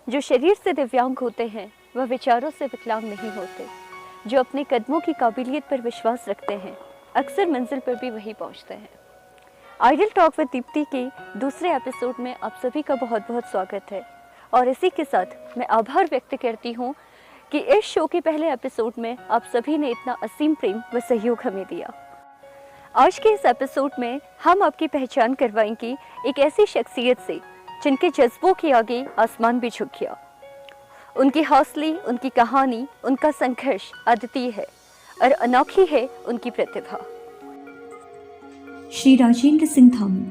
जो शरीर से दिव्यांग होते हैं वह विचारों से विकलांग नहीं होते। जो अपने कदमों की काबिलियत पर विश्वास रखते हैं अक्सर मंजिल पर भी वही पहुंचते हैं। आइडल टॉक विद दीप्ति के दूसरे एपिसोड में आप सभी का बहुत बहुत स्वागत है और इसी के साथ मैं आभार व्यक्त करती हूँ कि इस शो के पहले एपिसोड में आप सभी ने इतना असीम प्रेम व सहयोग हमें दिया। आज के इस एपिसोड में हम आपकी पहचान करवाएंगे एक ऐसी शख्सियत से जिनके जज्बों के आगे आसमान भी झुक गया। उनकी हौसले, उनकी कहानी, उनका संघर्ष अद्वितीय है और अनोखी है उनकी प्रतिभा। श्री राजेंद्र सिंह धामी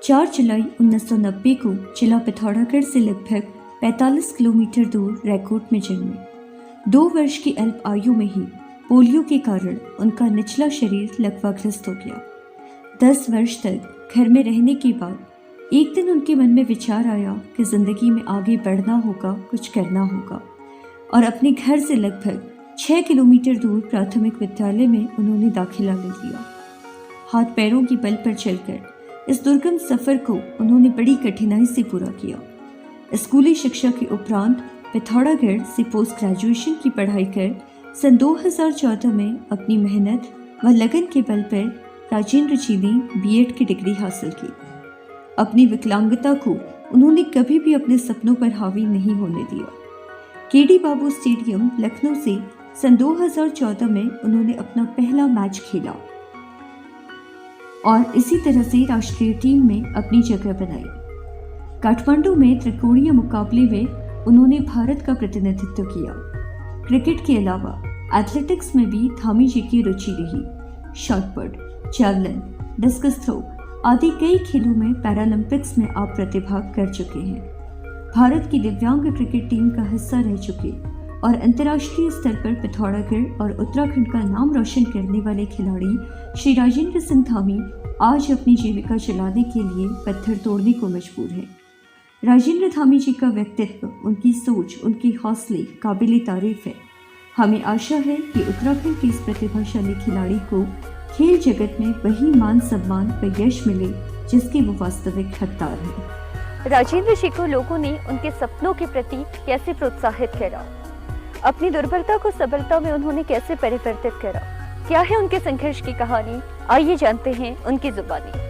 4 जुलाई 1990 को जिला पिथौरागढ़ से लगभग 45 किलोमीटर दूर रैकोट में जन्मे। 2 वर्ष की अल्प आयु में ही पोलियो के कारण उनका निचला शरीर लकवाग्रस्त हो गया। 10 वर्ष तक घर में रहने के बाद एक दिन उनके मन में विचार आया कि जिंदगी में आगे बढ़ना होगा, कुछ करना होगा और अपने घर से लगभग 6 किलोमीटर दूर प्राथमिक विद्यालय में उन्होंने दाखिला ले लिया। हाथ पैरों की बल पर चलकर इस दुर्गम सफर को उन्होंने बड़ी कठिनाई से पूरा किया। स्कूली शिक्षा के उपरांत पिथौरागढ़ से पोस्ट ग्रेजुएशन की पढ़ाई कर सन 2014 में अपनी मेहनत व लगन के बल पर राजेंद्र जी ने बीएड की डिग्री हासिल की। अपनी विकलांगता को उन्होंने कभी भी अपने सपनों पर हावी नहीं होने दिया। केडी बाबू स्टेडियम लखनऊ से सन 2014 में उन्होंने अपना पहला मैच खेला और इसी तरह से राष्ट्रीय टीम में अपनी जगह बनाई। काठमांडू में त्रिकोणीय मुकाबले में उन्होंने भारत का प्रतिनिधित्व किया। क्रिकेट के अलावा एथलेटिक्स में भी धामी जी की रुचि रही। शॉटपुट, जैवलिन, डिस्कस थ्रो आदि कई खेलों में पैरालंपिक्स में आप प्रतिभाग कर चुके हैं। भारत की दिव्यांग क्रिकेट टीम का हिस्सा रह चुके और अंतर्राष्ट्रीय स्तर पर पिथौरागढ़ और उत्तराखंड का नाम रोशन करने वाले खिलाड़ी श्री राजेंद्र सिंह धामी आज अपनी जीविका चलाने के लिए पत्थर तोड़ने को मजबूर हैं। राजेंद्र धामी जी का व्यक्तित्व, उनकी सोच, उनके हौसले काबिले तारीफ है। हमें आशा है कि उत्तराखंड के इस प्रतिभाशाली खिलाड़ी को खेल जगत में वही मान सम्मान व यश मिले जिसके वो वास्तविक हकदार हैं। राजेंद्र जी को लोगों ने उनके सपनों के प्रति कैसे प्रोत्साहित करा, अपनी दुर्बलता को सबलता में उन्होंने कैसे परिवर्तित करा, क्या है उनके संघर्ष की कहानी, आइए जानते हैं उनकी जुबानी।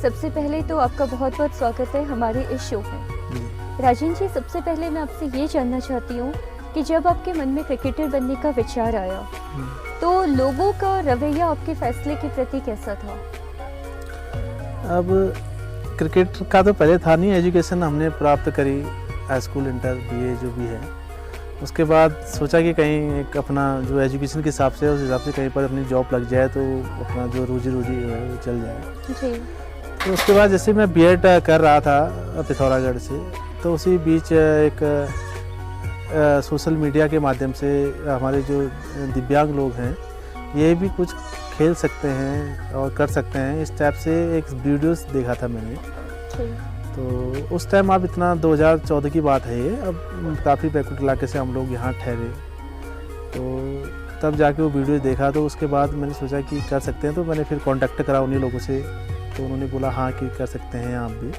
सबसे पहले तो आपका बहुत बहुत स्वागत है हमारे इस शो में। राजेंद्र जी, सबसे पहले मैं आपसे ये जानना चाहती हूँ कि जब आपके मन में क्रिकेटर बनने का विचार आया तो लोगों का रवैया आपके फैसले के प्रति कैसा था? अब क्रिकेट का तो पहले था नहीं, एजुकेशन हमने प्राप्त करी हाई स्कूल, इंटर, बीए जो भी है। उसके बाद सोचा कि कहीं एक अपना जो एजुकेशन के हिसाब से उस हिसाब से कहीं पर अपनी जॉब लग जाए तो अपना जो रोजी है वो चल जाए जी। तो उसके बाद जैसे मैं बीएड कर रहा था पिथौरागढ़ से, तो उसी बीच एक सोशल मीडिया के माध्यम से हमारे जो दिव्यांग लोग हैं ये भी कुछ खेल सकते हैं और कर सकते हैं, इस टाइप से एक वीडियोस देखा था मैंने। तो उस टाइम आप इतना 2014 की बात है ये, अब काफ़ी बैकवर्ड इलाके से हम लोग यहाँ ठहरे, तो तब जाके वो वीडियो देखा। तो उसके बाद मैंने सोचा कि कर सकते हैं, तो मैंने फिर कांटेक्ट करा उन्हीं लोगों से, तो उन्होंने बोला हाँ कि कर सकते हैं आप भी।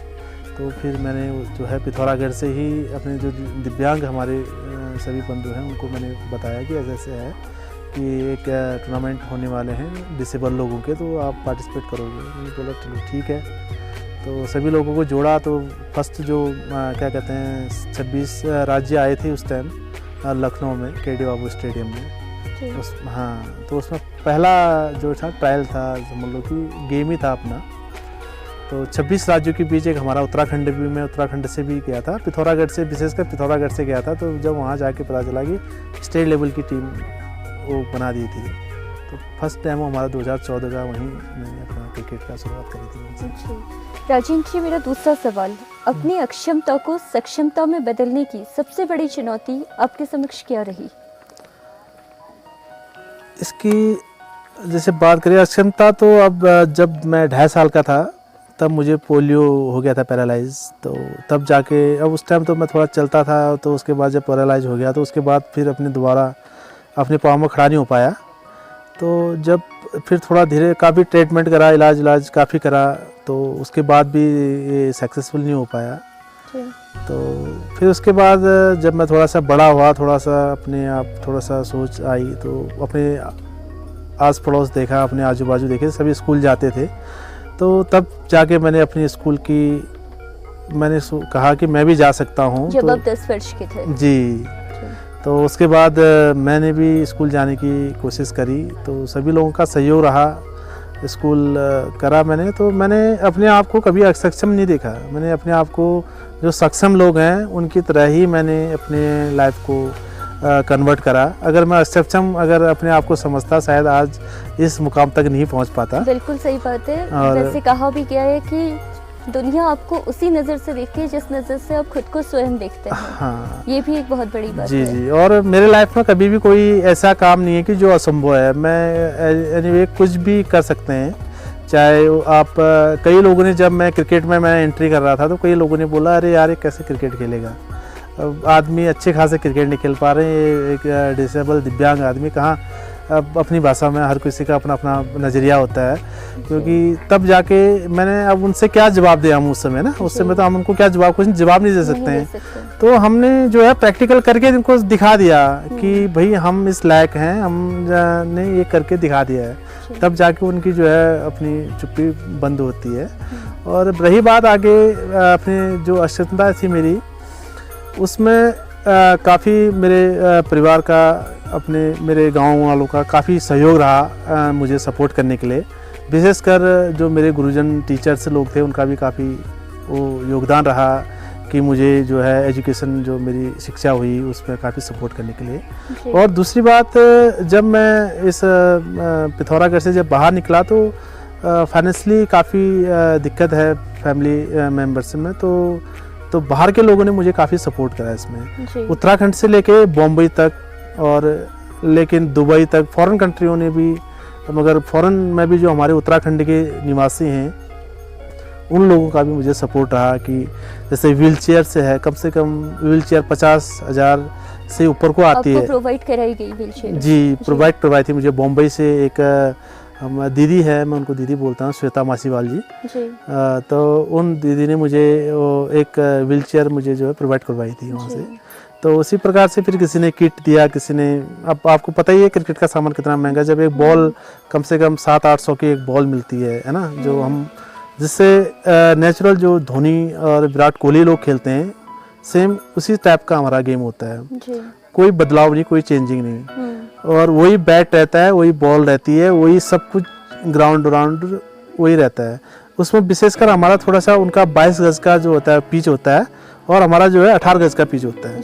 तो फिर मैंने जो है पिथौरागढ़ से ही अपने जो दिव्यांग हमारे सभी बंधु हैं उनको मैंने बताया कि ऐसे है कि एक टूर्नामेंट होने वाले हैं डिसेबल लोगों के, तो आप पार्टिसिपेट करोगे? उन्होंने बोला चलो ठीक है। तो सभी लोगों को जोड़ा, तो फर्स्ट जो क्या कहते हैं 26 राज्य आए थे उस टाइम लखनऊ में केडी बाबू स्टेडियम में। हाँ, तो उसमें पहला जो था ट्रायल था, समझ लो कि गेम ही था अपना। तो 26 राज्यों के बीच एक हमारा उत्तराखंड भी, मैं उत्तराखंड से भी गया था, पिथौरागढ़ से, विशेषकर पिथौरागढ़ से गया था। तो जब वहाँ जाके पता चला कि स्टेट लेवल की टीम वो बना दी थी, तो फर्स्ट टाइम हमारा 2014 का वहीं मैंने अपना क्रिकेट का शुरुआत करी थी। राजेंद्र जी, मेरा दूसरा सवाल, अपनी अक्षमता को सक्षमता में बदलने की सबसे बड़ी चुनौती आपके समक्ष क्या रही? इसकी जैसे बात करें अक्षमता, तो अब जब मैं 2.5 साल का था तब मुझे पोलियो हो गया था, पैरालाइज। तो तब जाके, अब उस टाइम तो मैं थोड़ा चलता था, तो उसके बाद जब पैरालाइज हो गया तो उसके बाद फिर अपने दोबारा अपने पाँव में खड़ा नहीं हो पाया। तो जब फिर थोड़ा धीरे काफ़ी ट्रीटमेंट करा, इलाज काफ़ी करा, तो उसके बाद भी ये सक्सेसफुल नहीं हो पाया। तो फिर उसके बाद जब मैं थोड़ा सा बड़ा हुआ, थोड़ा सा अपने आप थोड़ा सा सोच आई, तो अपने आस पड़ोस देखा, अपने आजू बाजू देखे, सभी स्कूल जाते थे। तो तब जाके मैंने अपनी स्कूल की मैंने कहा कि मैं भी जा सकता हूँ। जब तो आप 10 वर्ष के थे? जी। तो उसके बाद मैंने भी स्कूल जाने की कोशिश करी, तो सभी लोगों का सहयोग रहा, स्कूल करा मैंने। तो मैंने अपने आप को कभी असक्षम नहीं देखा, मैंने अपने आप को जो सक्षम लोग हैं उनकी तरह ही मैंने अपने लाइफ को कन्वर्ट करा। अगर मैं असक्षम अगर अपने आप को समझता, शायद आज इस मुकाम तक नहीं पहुंच पाता। बिल्कुल सही बात है। और वैसे कहा भी गया है कि दुनिया आपको उसी नज़र से देखती है जिस नज़र से आप खुद को स्वयं देखते हैं। हाँ, ये भी एक बहुत बड़ी बात जी है। जी। और मेरे लाइफ में कभी भी कोई ऐसा काम नहीं है कि जो असंभव है। मैं एनीवे कुछ भी कर सकते हैं। चाहे आप कई लोगों ने, जब मैं क्रिकेट में मैं एंट्री कर रहा था, तो कई लोगों ने बोला अरे यार ये कैसे क्रिकेट खेलेगा, आदमी अच्छे खासे क्रिकेट नहीं खेल पा रहे हैं, एक डिसेबल दिव्यांग आदमी कहाँ। अब अपनी भाषा में हर किसी का अपना अपना नज़रिया होता है, क्योंकि तब जाके मैंने अब उनसे क्या जवाब दिया हम उस समय ना, उस समय तो हम उनको क्या जवाब, कुछ जवाब नहीं दे सकते हैं। तो हमने जो है प्रैक्टिकल करके इनको दिखा दिया कि भाई हम इस लायक हैं, हमने ये करके दिखा दिया है। तब जाके उनकी जो है अपनी चुप्पी बंद होती है। और रही बात आगे अपनी जो असक्षमता थी मेरी, उसमें काफ़ी मेरे परिवार का, अपने मेरे गांव वालों का काफ़ी सहयोग रहा मुझे सपोर्ट करने के लिए। विशेषकर जो मेरे गुरुजन टीचर्स लोग थे उनका भी काफ़ी वो योगदान रहा कि मुझे जो है एजुकेशन, जो मेरी शिक्षा हुई उसमें काफ़ी सपोर्ट करने के लिए। और दूसरी बात, जब मैं इस पिथौरागढ़ से जब बाहर निकला तो फाइनेंशियली काफ़ी दिक्कत है फैमिली मेम्बर्स में, तो बाहर के लोगों ने मुझे काफ़ी सपोर्ट करा इसमें, उत्तराखंड से लेके बॉम्बे तक, और लेकिन दुबई तक, फॉरेन कंट्रियों ने भी। मगर फॉरेन में भी जो हमारे उत्तराखंड के निवासी हैं उन लोगों का भी मुझे सपोर्ट रहा कि जैसे व्हील चेयर से है, कम से कम व्हील चेयर 50,000 से ऊपर को आती है। प्रोवाइड कराई गई व्हील चेयर? जी, प्रोवाइड करवाई थी मुझे। बॉम्बे से एक हम दीदी है, मैं उनको दीदी बोलता हूँ, श्वेता मासीवाल जी। तो उन दीदी ने मुझे एक व्हील चेयर मुझे जो है प्रोवाइड करवाई थी वहाँ से। तो उसी प्रकार से फिर किसी ने किट दिया, किसी ने, अब आपको पता ही है क्रिकेट का सामान कितना महंगा, जब एक बॉल कम से कम 700-800 की एक बॉल मिलती है ना, जो हम जिससे नेचुरल जो धोनी और विराट कोहली लोग खेलते हैं, सेम उसी टाइप का हमारा गेम होता है जी। कोई बदलाव नहीं, कोई चेंजिंग नहीं, और वही बैट रहता है, वही बॉल रहती है, वही सब कुछ, ग्राउंड वही रहता है। उसमें विशेषकर हमारा थोड़ा सा उनका 22 गज का जो होता है पिच होता है, और हमारा जो है 18 गज का पिच होता है,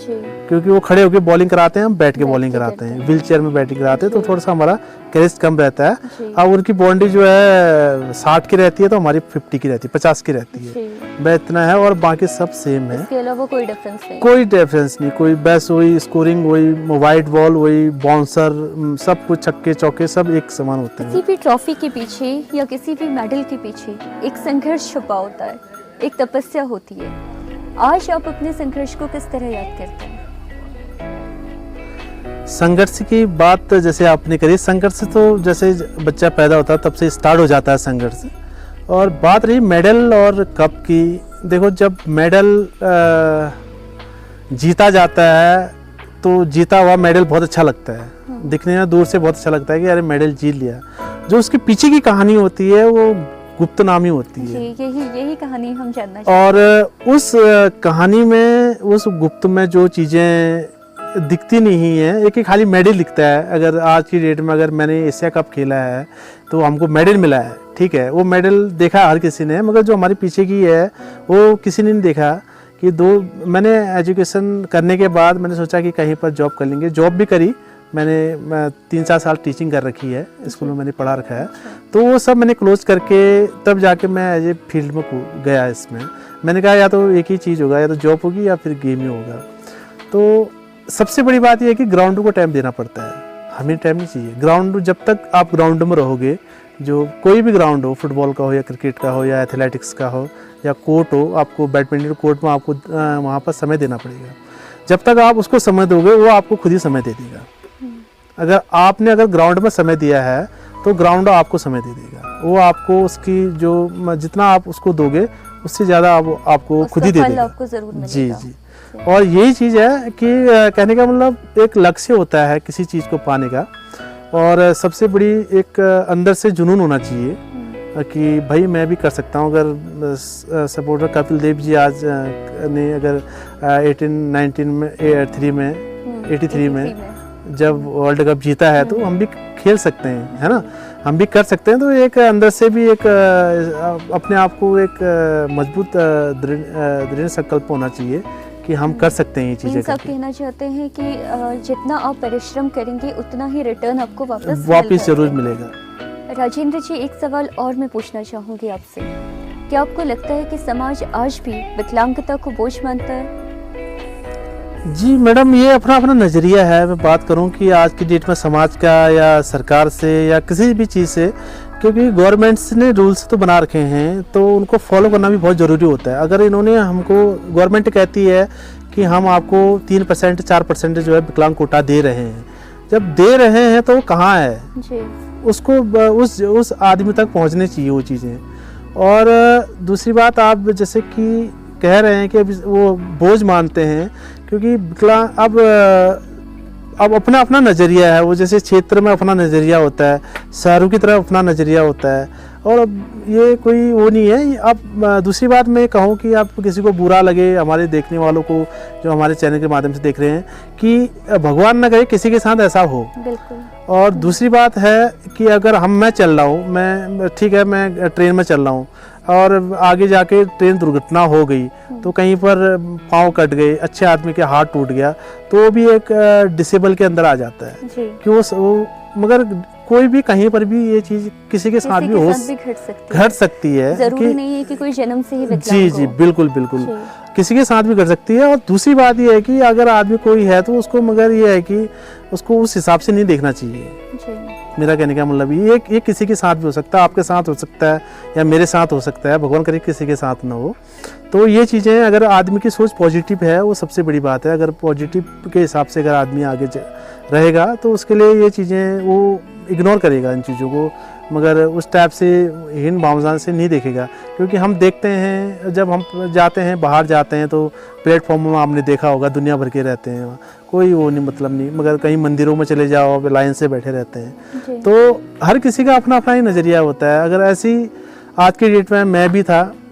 क्योंकि वो खड़े होकर बॉलिंग कराते हैं, हम बैठ के बॉलिंग कराते हैं, व्हील चेयर में बैटिंग कराते हैं, तो थोड़ा सा हमारा कैरेज कम रहता है। अब उनकी बाउंड्री जो है 60 की रहती है, तो हमारी 50 की रहती है, 50 की रहती है, वह इतना है, और बाकी सब सेम है। इसके अलावा कोई डिफरेंस नहीं? कोई डिफरेंस नहीं, कोई बस वही स्कोरिंग, वही वाइड बॉल, वही बाउंसर, सब कुछ छक्के चौके सब एक समान होते हैं। किसी भी ट्रॉफी के पीछे या किसी भी मेडल के पीछे एक संघर्ष छुपा होता है, एक तपस्या होती है। आज आप अपने संघर्ष को किस तरह याद करते हैं? संघर्ष की बात जैसे आपने करी, संघर्ष तो जैसे बच्चा पैदा होता है तब से स्टार्ट हो जाता है संघर्ष। और बात रही मेडल और कप की, देखो जब मेडल जीता जाता है तो जीता हुआ मेडल बहुत अच्छा लगता है, दिखने में दूर से बहुत अच्छा लगता है कि अरे मेडल जीत लिया। जो उसके पीछे की कहानी होती है वो गुप्तनामी होती है। यही कहानी हम जानना चाहते हैं। और उस कहानी में, उस गुप्त में जो चीज़ें दिखती नहीं है, एक खाली मेडल दिखता है। अगर आज की डेट में अगर मैंने एशिया कप खेला है तो हमको मेडल मिला है, ठीक है, वो मेडल देखा हर किसी ने, मगर जो हमारे पीछे की है वो किसी ने नहीं देखा। कि मैंने एजुकेशन करने के बाद मैंने सोचा कि कहीं पर जॉब कर लेंगे, जॉब भी करी मैं 3-4 साल टीचिंग कर रखी है, स्कूल में मैंने पढ़ा रखा है, तो वो सब मैंने क्लोज करके तब जाके मैं एज ए फील्ड में गया। इसमें मैंने कहा या तो एक ही चीज़ होगा, या तो जॉब होगी या फिर गेम ही होगा। तो सबसे बड़ी बात यह है कि ग्राउंड को टाइम देना पड़ता है, हमें टाइम नहीं चाहिए। ग्राउंड, जब तक आप ग्राउंड में रहोगे, जो कोई भी ग्राउंड हो, फुटबॉल का हो या क्रिकेट का हो या एथलेटिक्स का हो या कोर्ट हो, आपको बैडमिंटन कोर्ट में आपको वहाँ पर समय देना पड़ेगा। जब तक आप उसको समय दोगे वो आपको खुद ही समय दे देगा। अगर ग्राउंड में समय दिया है तो ग्राउंड आपको समय दे देगा, वो आपको उसकी जो जितना आप उसको दोगे उससे ज़्यादा आपको खुद ही दे फल देगा। आपको जरूर जी मिलेगा। जी। और यही चीज़ है कि कहने का मतलब एक लक्ष्य होता है किसी चीज़ को पाने का, और सबसे बड़ी एक अंदर से जुनून होना चाहिए कि भाई मैं भी कर सकता हूँ। अगर सपोर्टर कपिल देव जी आज ने अगर 1983 में जब वर्ल्ड कप जीता है तो हम भी खेल सकते हैं, है ना, हम भी कर सकते हैं। तो एक अंदर से भी एक अपने आप को एक मजबूत दृढ़ संकल्प होना चाहिए कि हम कर सकते हैं ये चीज़ें। आप कहना चाहते हैं कि जितना आप परिश्रम करेंगे उतना ही रिटर्न आपको वापस जरूर मिलेगा। राजेंद्र जी, एक सवाल और मैं पूछना चाहूँगी आपसे, क्या आपको लगता है कि समाज आज भी विकलांगता को बोझ मानता है? जी मैडम, ये अपना अपना नज़रिया है। मैं बात करूं कि आज की डेट में समाज का या सरकार से या किसी भी चीज़ से, क्योंकि गवर्नमेंट्स ने रूल्स तो बना रखे हैं तो उनको फॉलो करना भी बहुत ज़रूरी होता है। अगर इन्होंने हमको, गवर्नमेंट कहती है कि हम आपको 3% 4% जो है विकलांग कोटा दे रहे हैं, जब दे रहे हैं तो कहाँ है जी। उसको उस आदमी तक पहुंचनी चाहिए वो चीज़ें। और दूसरी बात, आप जैसे कि कह रहे हैं कि वो बोझ मानते हैं, क्योंकि विकलांग अब अपना अपना नज़रिया है। वो जैसे क्षेत्र में अपना नज़रिया होता है, शहरों की तरफ अपना नज़रिया होता है, और अब ये कोई वो नहीं है। अब दूसरी बात मैं कहूँ कि आप किसी को बुरा लगे, हमारे देखने वालों को जो हमारे चैनल के माध्यम से देख रहे हैं, कि भगवान न करे किसी के साथ ऐसा हो। बिल्कुल। और दूसरी बात है कि अगर मैं चल रहा हूँ, मैं ठीक है, मैं ट्रेन में चल रहा हूँ और आगे जाके ट्रेन दुर्घटना हो गई तो कहीं पर पाँव कट गए, अच्छे आदमी के हाथ टूट गया, तो वो भी एक डिसेबल के अंदर आ जाता है कि वो मगर कोई भी कहीं पर भी ये चीज़ किसी के साथ भी घट सकती है। जरूरी नहीं है कि कोई जन्म से ही विकलांग जी जी, बिल्कुल बिल्कुल, किसी के साथ भी घट सकती है। और दूसरी बात ये है कि अगर आदमी कोई है तो उसको, मगर ये है कि उसको उस हिसाब से नहीं देखना चाहिए। मेरा कहने का मतलब ये किसी के साथ भी हो सकता है, आपके साथ हो सकता है या मेरे साथ हो सकता है, भगवान करे किसी के साथ ना हो। तो ये चीज़ें, अगर आदमी की सोच पॉजिटिव है वो सबसे बड़ी बात है। अगर पॉजिटिव के हिसाब से अगर आदमी आगे रहेगा तो उसके लिए ये चीज़ें वो इग्नोर करेगा इन चीज़ों को, मगर उस टाइप से हीन भावना से नहीं देखेगा। क्योंकि हम देखते हैं, जब हम जाते हैं, बाहर जाते हैं, तो प्लेटफॉर्म में आपने देखा होगा दुनिया भर के रहते हैं, कोई वो नहीं, मतलब नहीं। मगर कहीं मंदिरों में चले जाओ, लाइन से बैठे रहते हैं। तो हर किसी का अपना अपना ही नज़रिया होता है। अगर ऐसी आज की डेट में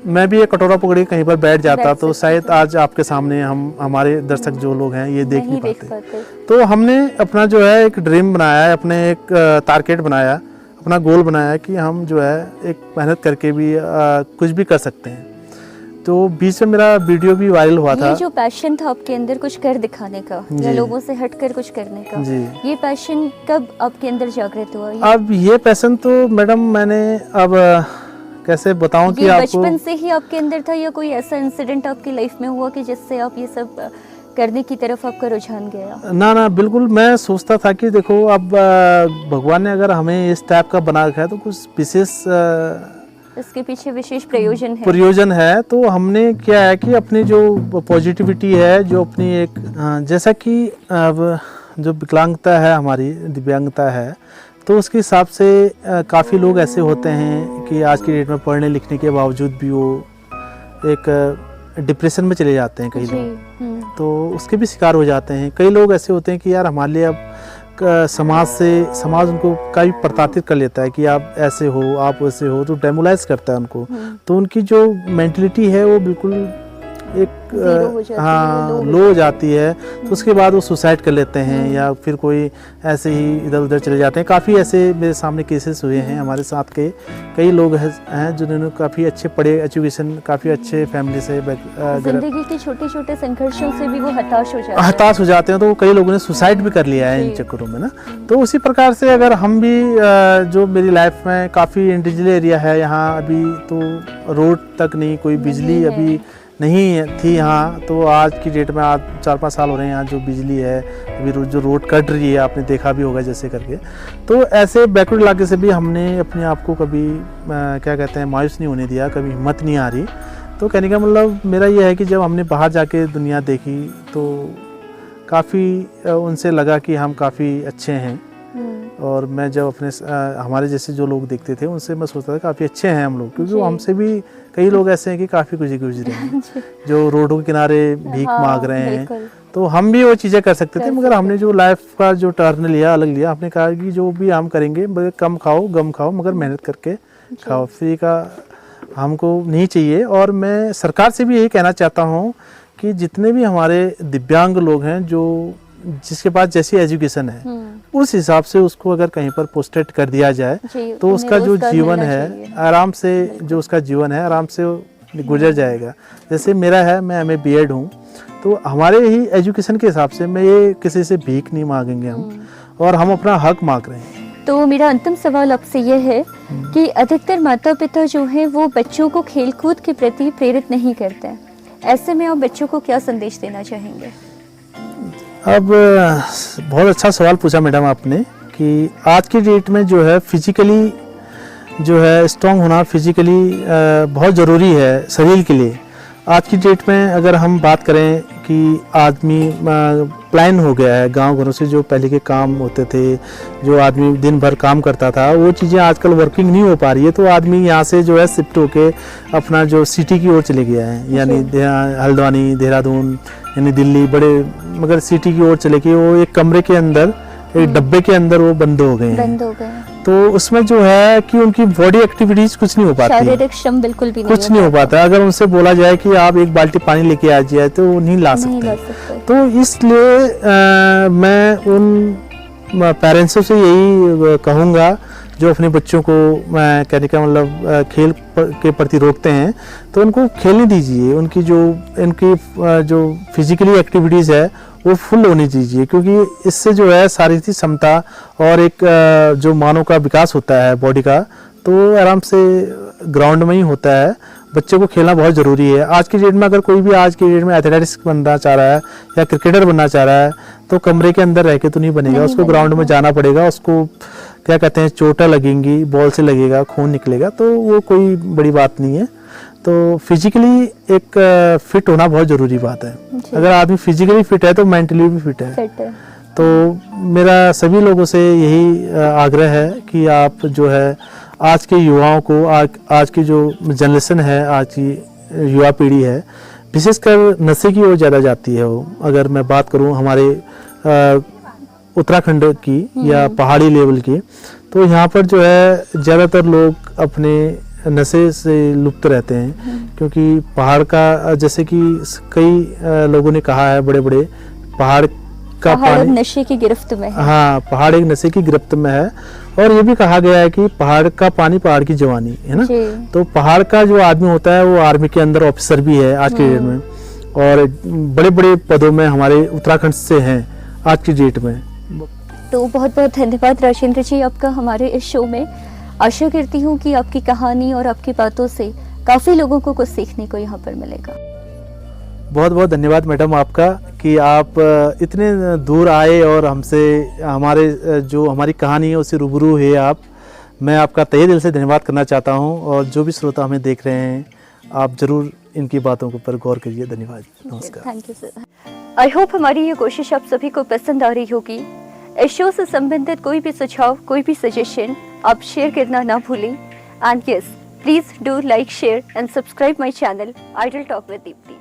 मैं भी एक कटोरा पकड़ कहीं पर बैठ जाता तो शायद आज आपके सामने हमारे दर्शक जो लोग हैं ये देख नहीं पाते। तो हमने अपना जो है एक ड्रीम बनाया है, अपने एक टारगेट बनाया, अपना गोल बनाया कि हम जो है एक मेहनत करके भी कुछ भी कर सकते हैं। तो बीच में मेरा वीडियो भी वायरल हुआ था। ये जो पैशन था आपके अंदर कुछ कर दिखाने का या लोगों से हटकर कुछ करने का, ये पैशन कब आपके अंदर जागृत हुआ? अब ये पैशन तो मैडम मैंने अब कैसे बताऊं कि आपको, बचपन से ही आपके अंदर था या कोई ऐसा इंसिडेंट आपकी लाइफ में हुआ कि जिससे आप ये सब करने की तरफ आपका रुझान गया? ना, बिल्कुल। मैं सोचता था कि देखो, अब भगवान ने अगर हमें इस टाइप का बना रखा है तो कुछ विशेष, इसके पीछे विशेष प्रयोजन है। तो हमने क्या है कि अपनी जो पॉजिटिविटी है, जो अपनी एक जैसा कि अब जो विकलांगता है, हमारी दिव्यांगता है, तो उसके हिसाब से काफ़ी लोग ऐसे होते हैं कि आज की डेट में पढ़ने लिखने के बावजूद भी वो एक डिप्रेशन में चले जाते हैं कई लोग, तो उसके भी शिकार हो जाते हैं। कई लोग ऐसे होते हैं कि यार हमारे लिए अब समाज उनको काफ़ी प्रताड़ित कर लेता है कि आप ऐसे हो, आप वैसे हो, तो डेमोलाइज करता है उनको। तो उनकी जो मेंटलिटी है वो बिल्कुल एक लो हो जाती है। तो उसके बाद वो सुसाइड कर लेते हैं या फिर कोई ऐसे ही इधर उधर चले जाते हैं। काफ़ी ऐसे मेरे सामने केसेस हुए हैं, हमारे साथ के कई लोग हैं जिन्होंने काफ़ी अच्छे पढ़े, एजुकेशन काफ़ी अच्छे फैमिली से, जिंदगी के छोटे छोटे संघर्षों से भी वो हताश हो जाते हैं। तो कई लोगों ने सुसाइड भी कर लिया है इन चक्करों में ना। तो उसी प्रकार से अगर हम भी, जो मेरी लाइफ में काफ़ी इंडिविजुअल एरिया है, यहाँ अभी तो रोड तक नहीं, कोई बिजली अभी नहीं थी यहाँ। तो आज की डेट में आज 4-5 साल हो रहे हैं यहाँ जो बिजली है, अभी जो रोड कट रही है, आपने देखा भी होगा जैसे करके। तो ऐसे बैकवर्ड इलाके से भी हमने अपने आप को कभी क्या कहते हैं मायूस नहीं होने दिया, कभी हिम्मत नहीं आ रही। तो कहने का मतलब मेरा ये है कि जब हमने बाहर जाके दुनिया देखी तो काफ़ी उनसे लगा कि हम काफ़ी अच्छे हैं। और मैं जब अपने हमारे जैसे जो लोग देखते थे उनसे मैं सोचता था काफ़ी अच्छे हैं हम लोग, क्योंकि वो हमसे भी कई लोग ऐसे हैं कि काफ़ी गुजरे हैं जो रोडों के किनारे भीख मांग रहे हैं। तो हम भी वो चीज़ें कर सकते थे, मगर हमने जो लाइफ का जो टर्न लिया, अलग लिया, हमने कहा कि जो भी हम करेंगे मगर कम खाओ गम खाओ, मगर मेहनत करके खाओ, फ्री का हमको नहीं चाहिए। और मैं सरकार से भी यही कहना चाहता हूँ कि जितने भी हमारे दिव्यांग लोग हैं, जो जिसके पास जैसी एजुकेशन है उस हिसाब से उसको अगर कहीं पर पोस्टेड कर दिया जाए तो उसका जो जीवन है आराम से, जो उसका जीवन है आराम से गुजर जाएगा। जैसे मेरा है, मैं MA B.Ed हूँ, तो हमारे ही एजुकेशन के हिसाब से मैं ये किसी से भीख नहीं मांगेंगे हम, और हम अपना हक मांग रहे हैं। तो मेरा अंतिम सवाल आपसे ये है कि अधिकतर माता पिता जो हैं वो बच्चों को खेलकूद के प्रति प्रेरित नहीं करते हैं, ऐसे में आप बच्चों को क्या संदेश देना चाहेंगे? अब बहुत अच्छा सवाल पूछा मैडम आपने कि आज की डेट में जो है फिजिकली जो है स्ट्रांग होना फिजिकली बहुत ज़रूरी है शरीर के लिए। आज की डेट में अगर हम बात करें कि आदमी प्लान हो गया है, गांव घरों से जो पहले के काम होते थे, जो आदमी दिन भर काम करता था, वो चीज़ें आजकल वर्किंग नहीं हो पा रही है। तो आदमी यहाँ से जो है शिफ्ट होके अपना जो सिटी की ओर चले गया है, यानी हल्द्वानी, देहरादून, यानी दिल्ली, बड़े मगर सिटी की ओर चले गए। वो एक कमरे के अंदर, एक डब्बे के अंदर वो बंद हो गए हैं। तो उसमें जो है कि उनकी बॉडी एक्टिविटीज कुछ नहीं हो पाती, शारीरिक श्रम बिल्कुल भी कुछ नहीं हो पाता। अगर उनसे बोला जाए कि आप एक बाल्टी पानी लेके आ जाए तो वो नहीं ला सकते। तो इसलिए मैं उन पेरेंट्सों से यही कहूँगा जो अपने बच्चों को, मैं कहने का मतलब खेल के प्रति रोकते हैं, तो उनको खेलने दीजिए। उनकी जो फिजिकली एक्टिविटीज़ है वो फुल होनी दीजिए, क्योंकि इससे जो है शारीरिक क्षमता और एक जो मानव का विकास होता है बॉडी का, तो आराम से ग्राउंड में ही होता है। बच्चे को खेलना बहुत ज़रूरी है। आज की डेट में अगर कोई भी आज की डेट में एथलेटिक्स बनना चाह रहा है या क्रिकेटर बनना चाह रहा है, तो कमरे के अंदर रह के तो नहीं बनेगा, उसको ग्राउंड में जाना पड़ेगा। उसको क्या कहते हैं, चोटें लगेंगी, बॉल से लगेगा, खून निकलेगा, तो वो कोई बड़ी बात नहीं है। तो फिजिकली एक फिट होना बहुत ज़रूरी बात है। अगर आदमी फिजिकली फिट है तो मेंटली भी फिट है। तो मेरा सभी लोगों से यही आग्रह है कि आप जो है आज के युवाओं को, आज की जो जनरेशन है, आज की युवा पीढ़ी है, विशेषकर नशे की ओर ज़्यादा जाती है। वो अगर मैं बात करूं हमारे उत्तराखंड की या पहाड़ी लेवल की, तो यहाँ पर जो है ज़्यादातर लोग अपने नशे से लुप्त रहते हैं, क्योंकि पहाड़ का, जैसे कि कई लोगों ने कहा है, बड़े बड़े पहाड़ का पानी नशे की गिरफ्त में है। हाँ, पहाड़ एक नशे की गिरफ्त में है। और ये भी कहा गया है कि पहाड़ का पानी पहाड़ की जवानी है ना। तो पहाड़ का जो आदमी होता है वो आर्मी के अंदर ऑफिसर भी है आज की डेट में, और बड़े बड़े पदों में हमारे उत्तराखंड से हैं आज की डेट में। तो बहुत बहुत धन्यवाद राजेंद्र जी आपका हमारे इस शो में। आशा करती हूँ कि आपकी कहानी और आपकी बातों से काफ़ी लोगों को कुछ सीखने को यहाँ पर मिलेगा। बहुत बहुत धन्यवाद मैडम आपका कि आप इतने दूर आए और हमसे हमारी कहानी है उससे रूबरू हुए आप। मैं आपका तहे दिल से धन्यवाद करना चाहता हूँ, और जो भी श्रोता हमें देख रहे हैं, आप ज़रूर इनकी बातों के ऊपर गौर करिए। धन्यवाद, नमस्कार। Thank you sir. I hope हमारी ये कोशिश आप सभी को पसंद आ रही होगी। इस शो से संबंधित कोई भी सुझाव, कोई भी सजेशन आप शेयर करना ना भूलें। And yes, please do like, share and subscribe my channel idol talk with Deepti.